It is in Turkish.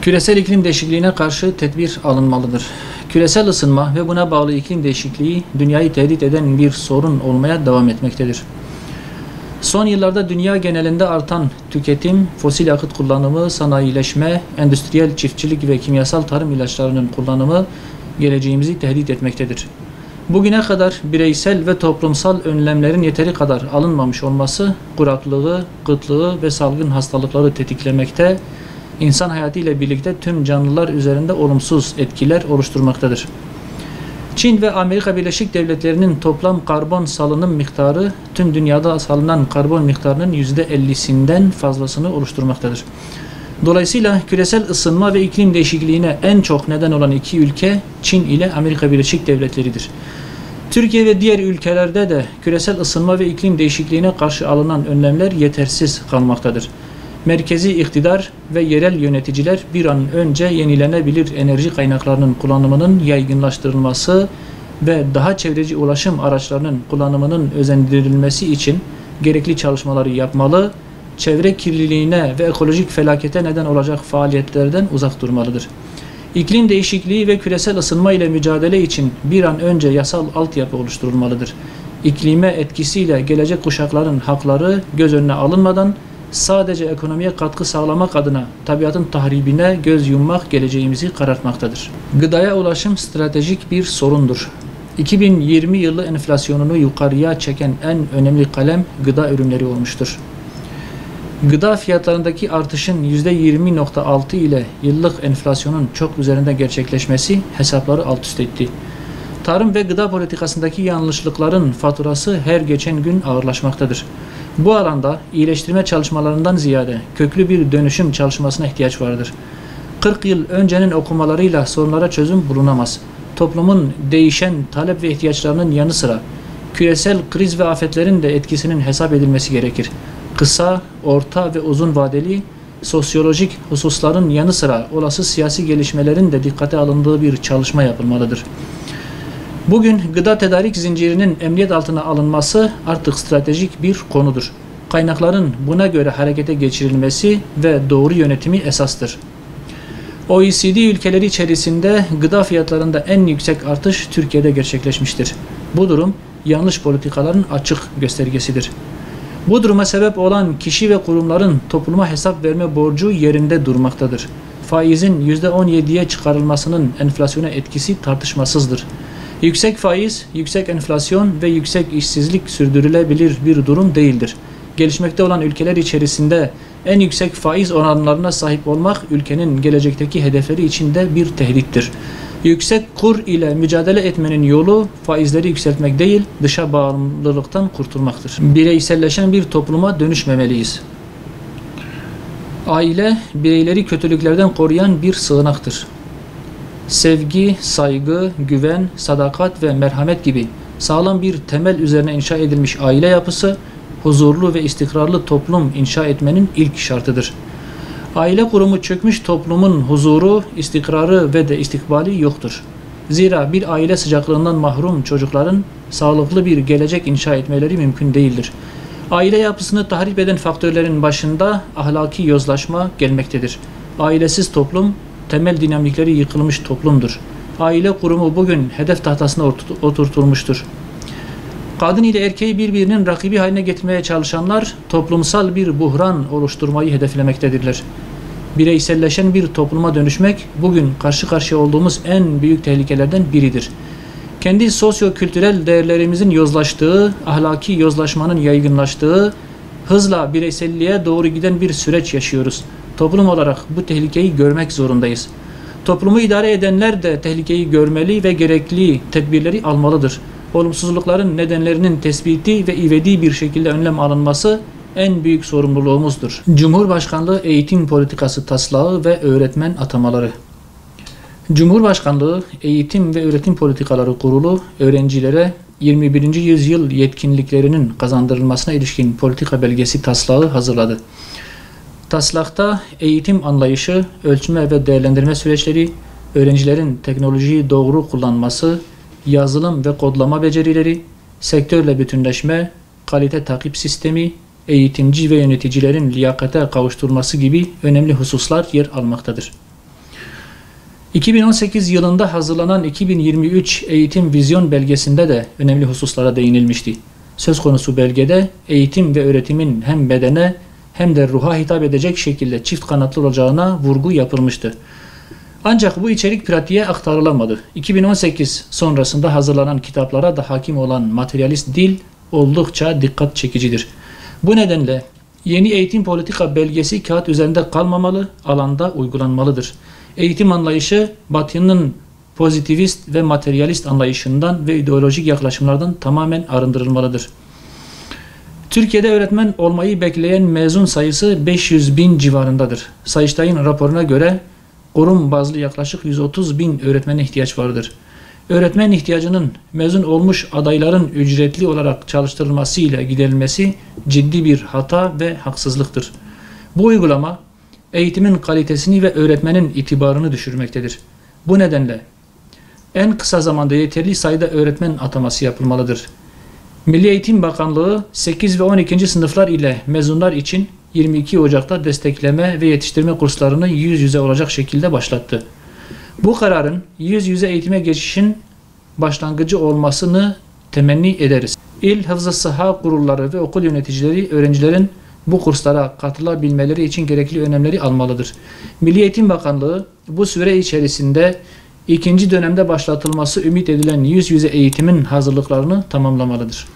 Küresel iklim değişikliğine karşı tedbir alınmalıdır. Küresel ısınma ve buna bağlı iklim değişikliği dünyayı tehdit eden bir sorun olmaya devam etmektedir. Son yıllarda dünya genelinde artan tüketim, fosil yakıt kullanımı, sanayileşme, endüstriyel çiftçilik ve kimyasal tarım ilaçlarının kullanımı geleceğimizi tehdit etmektedir. Bugüne kadar bireysel ve toplumsal önlemlerin yeteri kadar alınmamış olması kuraklığı, kıtlığı ve salgın hastalıkları tetiklemekte, insan hayatı ile birlikte tüm canlılar üzerinde olumsuz etkiler oluşturmaktadır. Çin ve Amerika Birleşik Devletleri'nin toplam karbon salınım miktarı tüm dünyada salınan karbon miktarının %50'sinden fazlasını oluşturmaktadır. Dolayısıyla küresel ısınma ve iklim değişikliğine en çok neden olan iki ülke Çin ile Amerika Birleşik Devletleri'dir. Türkiye ve diğer ülkelerde de küresel ısınma ve iklim değişikliğine karşı alınan önlemler yetersiz kalmaktadır. Merkezi iktidar ve yerel yöneticiler bir an önce yenilenebilir enerji kaynaklarının kullanımının yaygınlaştırılması ve daha çevreci ulaşım araçlarının kullanımının özendirilmesi için gerekli çalışmaları yapmalı, çevre kirliliğine ve ekolojik felakete neden olacak faaliyetlerden uzak durmalıdır. İklim değişikliği ve küresel ısınma ile mücadele için bir an önce yasal altyapı oluşturulmalıdır. İklime etkisiyle gelecek kuşakların hakları göz önüne alınmadan sadece ekonomiye katkı sağlamak adına tabiatın tahribine göz yummak geleceğimizi karartmaktadır. Gıdaya ulaşım stratejik bir sorundur. 2020 yılı enflasyonunu yukarıya çeken en önemli kalem gıda ürünleri olmuştur. Gıda fiyatlarındaki artışın %20.6 ile yıllık enflasyonun çok üzerinde gerçekleşmesi hesapları alt üst etti. Tarım ve gıda politikasındaki yanlışlıkların faturası her geçen gün ağırlaşmaktadır. Bu alanda iyileştirme çalışmalarından ziyade köklü bir dönüşüm çalışmasına ihtiyaç vardır. 40 yıl öncenin okumalarıyla sorunlara çözüm bulunamaz. Toplumun değişen talep ve ihtiyaçlarının yanı sıra küresel kriz ve afetlerin de etkisinin hesap edilmesi gerekir. Kısa, orta ve uzun vadeli sosyolojik hususların yanı sıra olası siyasi gelişmelerin de dikkate alındığı bir çalışma yapılmalıdır. Bugün gıda tedarik zincirinin emniyet altına alınması artık stratejik bir konudur. Kaynakların buna göre harekete geçirilmesi ve doğru yönetimi esastır. OECD ülkeleri içerisinde gıda fiyatlarında en yüksek artış Türkiye'de gerçekleşmiştir. Bu durum yanlış politikaların açık göstergesidir. Bu duruma sebep olan kişi ve kurumların topluma hesap verme borcu yerinde durmaktadır. Faizin %17'ye çıkarılmasının enflasyona etkisi tartışmasızdır. Yüksek faiz, yüksek enflasyon ve yüksek işsizlik sürdürülebilir bir durum değildir. Gelişmekte olan ülkeler içerisinde en yüksek faiz oranlarına sahip olmak ülkenin gelecekteki hedefleri için de bir tehdittir. Yüksek kur ile mücadele etmenin yolu faizleri yükseltmek değil, dışa bağımlılıktan kurtulmaktır. Bireyselleşen bir topluma dönüşmemeliyiz. Aile, bireyleri kötülüklerden koruyan bir sığınaktır. Sevgi, saygı, güven, sadakat ve merhamet gibi sağlam bir temel üzerine inşa edilmiş aile yapısı, huzurlu ve istikrarlı toplum inşa etmenin ilk şartıdır. Aile kurumu çökmüş toplumun huzuru, istikrarı ve de istikbali yoktur. Zira bir aile sıcaklığından mahrum çocukların sağlıklı bir gelecek inşa etmeleri mümkün değildir. Aile yapısını tahrip eden faktörlerin başında ahlaki yozlaşma gelmektedir. Ailesiz toplum, temel dinamikleri yıkılmış toplumdur. Aile kurumu bugün hedef tahtasına oturtulmuştur. Kadın ile erkeği birbirinin rakibi haline getirmeye çalışanlar toplumsal bir buhran oluşturmayı hedeflemektedirler. Bireyselleşen bir topluma dönüşmek bugün karşı karşıya olduğumuz en büyük tehlikelerden biridir. Kendi sosyo-kültürel değerlerimizin yozlaştığı, ahlaki yozlaşmanın yaygınlaştığı, hızla bireyselliğe doğru giden bir süreç yaşıyoruz. Toplum olarak bu tehlikeyi görmek zorundayız. Toplumu idare edenler de tehlikeyi görmeli ve gerekli tedbirleri almalıdır. Olumsuzlukların nedenlerinin tespiti ve ivedi bir şekilde önlem alınması en büyük sorumluluğumuzdur. Cumhurbaşkanlığı Eğitim Politikası Taslağı ve Öğretmen Atamaları. Cumhurbaşkanlığı Eğitim ve Öğretim Politikaları Kurulu öğrencilere 21. yüzyıl yetkinliklerinin kazandırılmasına ilişkin politika belgesi taslağı hazırladı. Taslakta eğitim anlayışı, ölçme ve değerlendirme süreçleri, öğrencilerin teknolojiyi doğru kullanması, yazılım ve kodlama becerileri, sektörle bütünleşme, kalite takip sistemi, eğitimci ve yöneticilerin liyakate kavuşturulması gibi önemli hususlar yer almaktadır. 2018 yılında hazırlanan 2023 Eğitim Vizyon belgesinde de önemli hususlara değinilmişti. Söz konusu belgede eğitim ve öğretimin hem bedene hem de ruha hitap edecek şekilde çift kanatlı olacağına vurgu yapılmıştı. Ancak bu içerik pratiğe aktarılamadı. 2018 sonrasında hazırlanan kitaplara da hakim olan materyalist dil oldukça dikkat çekicidir. Bu nedenle yeni eğitim politika belgesi kağıt üzerinde kalmamalı, alanda uygulanmalıdır. Eğitim anlayışı Batı'nın pozitivist ve materyalist anlayışından ve ideolojik yaklaşımlardan tamamen arındırılmalıdır. Türkiye'de öğretmen olmayı bekleyen mezun sayısı 500 bin civarındadır. Sayıştay'ın raporuna göre kurum bazlı yaklaşık 130 bin öğretmene ihtiyaç vardır. Öğretmen ihtiyacının mezun olmuş adayların ücretli olarak çalıştırılması ile giderilmesi ciddi bir hata ve haksızlıktır. Bu uygulama eğitimin kalitesini ve öğretmenin itibarını düşürmektedir. Bu nedenle en kısa zamanda yeterli sayıda öğretmen ataması yapılmalıdır. Milli Eğitim Bakanlığı 8 ve 12. sınıflar ile mezunlar için 22 Ocak'ta destekleme ve yetiştirme kurslarını yüz yüze olacak şekilde başlattı. Bu kararın yüz yüze eğitime geçişin başlangıcı olmasını temenni ederiz. İl Hıfzı Sıha kurulları ve okul yöneticileri öğrencilerin bu kurslara katılabilmeleri için gerekli önlemleri almalıdır. Milli Eğitim Bakanlığı bu süre içerisinde ikinci dönemde başlatılması ümit edilen yüz yüze eğitimin hazırlıklarını tamamlamalıdır.